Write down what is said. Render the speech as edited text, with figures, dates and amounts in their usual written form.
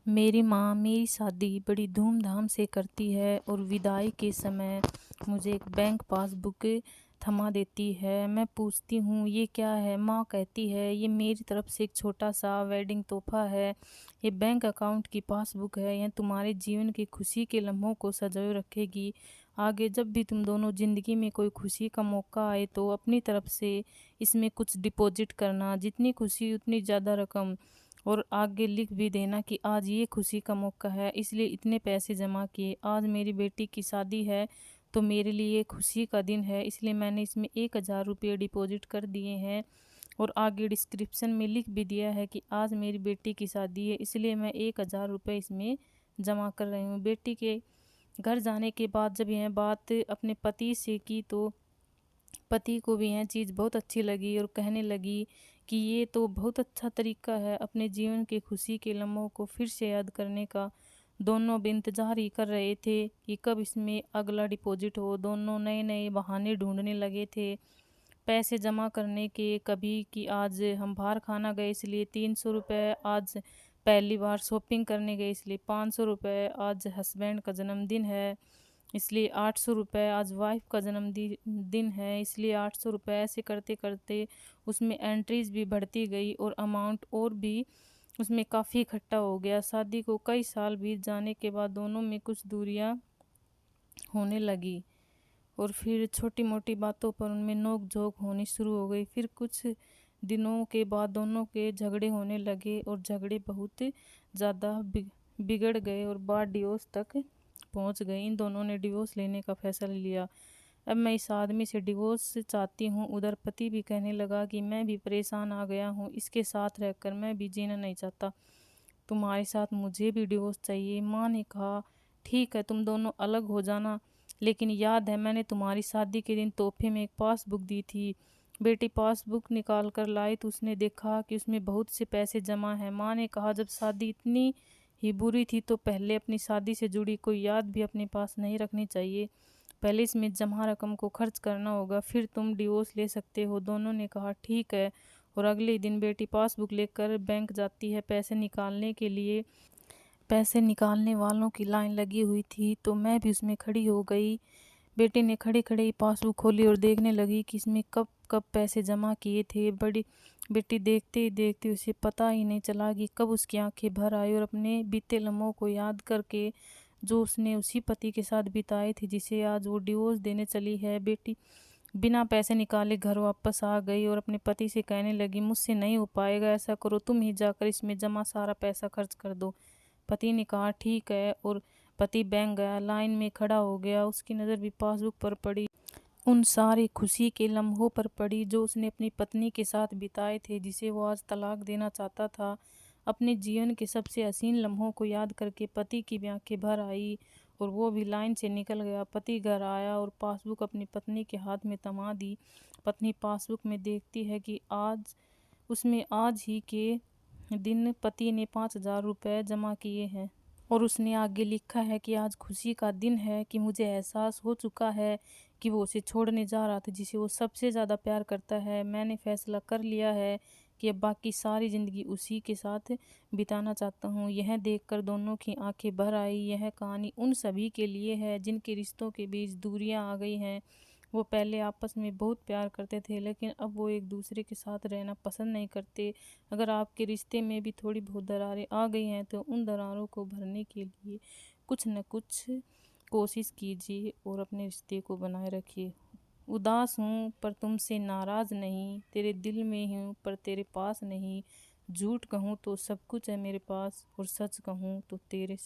मेरी माँ मेरी शादी बड़ी धूमधाम से करती है और विदाई के समय मुझे एक बैंक पासबुक थमा देती है। मैं पूछती हूँ ये क्या है? माँ कहती है ये मेरी तरफ से एक छोटा सा वेडिंग तोहफा है। ये बैंक अकाउंट की पासबुक है, यह तुम्हारे जीवन की खुशी के लम्हों को सजोए रखेगी। आगे जब भी तुम दोनों ज़िंदगी में कोई खुशी का मौका आए तो अपनी तरफ से इसमें कुछ डिपॉजिट करना, जितनी खुशी उतनी ज़्यादा रकम। और आगे लिख भी देना कि आज ये खुशी का मौका है, इसलिए इतने पैसे जमा किए। आज मेरी बेटी की शादी है तो मेरे लिए खुशी का दिन है, इसलिए मैंने इसमें 1000 रुपये डिपॉजिट कर दिए हैं। और आगे डिस्क्रिप्शन में लिख भी दिया है कि आज मेरी बेटी की शादी है, इसलिए मैं 1000 रुपये इसमें जमा कर रही हूँ। बेटी के घर जाने के बाद जब यह बात अपने पति से की तो पति को भी यह चीज़ बहुत अच्छी लगी और कहने लगी कि ये तो बहुत अच्छा तरीका है अपने जीवन के खुशी के लम्हों को फिर से याद करने का। दोनों भी इंतज़ार ही कर रहे थे कि कब इसमें अगला डिपॉजिट हो। दोनों नए नए बहाने ढूंढने लगे थे पैसे जमा करने के। कभी कि आज हम बाहर खाना गए इसलिए 300 रुपये, आज पहली बार शॉपिंग करने गए इसलिए 500 रुपये, आज हस्बैंड का जन्मदिन है इसलिए 800 रुपये, आज वाइफ का दिन है इसलिए 800 रुपये। ऐसे करते करते उसमें एंट्रीज भी बढ़ती गई और अमाउंट और भी उसमें काफ़ी इकट्ठा हो गया। शादी को कई साल बीत जाने के बाद दोनों में कुछ दूरियां होने लगी और फिर छोटी मोटी बातों पर उनमें नोक झोंक होनी शुरू हो गई। फिर कुछ दिनों के बाद दोनों के झगड़े होने लगे और झगड़े बहुत ज़्यादा बिगड़ गए और बात डिवोर्स तक पहुंच गई। इन दोनों ने डिवोर्स लेने का फैसला लिया। अब मैं इस आदमी से डिवोर्स चाहती हूँ। उधर पति भी कहने लगा कि मैं भी परेशान आ गया हूँ, इसके साथ रहकर मैं भी जीना नहीं चाहता, तुम्हारे साथ मुझे भी डिवोर्स चाहिए। माँ ने कहा ठीक है तुम दोनों अलग हो जाना, लेकिन याद है मैंने तुम्हारी शादी के दिन तोहफे में एक पासबुक दी थी। बेटी पासबुक निकाल कर लाई तो उसने देखा कि उसमें बहुत से पैसे जमा हैं। माँ ने कहा जब शादी इतनी ही बुरी थी तो पहले अपनी शादी से जुड़ी कोई याद भी अपने पास नहीं रखनी चाहिए, पहले इसमें जमा रकम को खर्च करना होगा, फिर तुम डिवोर्स ले सकते हो। दोनों ने कहा ठीक है और अगले दिन बेटी पासबुक लेकर बैंक जाती है पैसे निकालने के लिए। पैसे निकालने वालों की लाइन लगी हुई थी तो मैं भी उसमें खड़ी हो गई। बेटी ने खड़े खड़े ही पासबुक खोली और देखने लगी कि इसमें कब कब पैसे जमा किए थे। बड़ी बेटी देखते ही देखते उसे पता ही नहीं चला कि कब उसकी आंखें भर आई और अपने बीते लम्हों को याद करके जो उसने उसी पति के साथ बिताए थे जिसे आज वो डिवोर्स देने चली है। बेटी बिना पैसे निकाले घर वापस आ गई और अपने पति से कहने लगी मुझसे नहीं हो पाएगा, ऐसा करो तुम ही जाकर इसमें जमा सारा पैसा खर्च कर दो। पति ने कहा ठीक है और पति बैंक गया, लाइन में खड़ा हो गया। उसकी नज़र भी पासबुक पर पड़ी, उन सारी खुशी के लम्हों पर पड़ी जो उसने अपनी पत्नी के साथ बिताए थे जिसे वो आज तलाक देना चाहता था। अपने जीवन के सबसे हसीन लम्हों को याद करके पति की भी आंखें भर आई और वो भी लाइन से निकल गया। पति घर आया और पासबुक अपनी पत्नी के हाथ में थमा दी। पत्नी पासबुक में देखती है कि आज ही के दिन पति ने 5000 रुपये जमा किए हैं और उसने आगे लिखा है कि आज खुशी का दिन है कि मुझे एहसास हो चुका है कि वो उसे छोड़ने जा रहा था जिसे वो सबसे ज़्यादा प्यार करता है। मैंने फैसला कर लिया है कि अब बाकी सारी ज़िंदगी उसी के साथ बिताना चाहता हूँ। यह देखकर दोनों की आंखें भर आई। यह कहानी उन सभी के लिए है जिनके रिश्तों के बीच दूरियां आ गई हैं। वो पहले आपस में बहुत प्यार करते थे लेकिन अब वो एक दूसरे के साथ रहना पसंद नहीं करते। अगर आपके रिश्ते में भी थोड़ी बहुत दरारें आ गई हैं तो उन दरारों को भरने के लिए कुछ न कुछ कोशिश कीजिए और अपने रिश्ते को बनाए रखिए। उदास हूँ पर तुमसे नाराज़ नहीं, तेरे दिल में हूँ पर तेरे पास नहीं। झूठ कहूँ तो सब कुछ है मेरे पास और सच कहूँ तो तेरे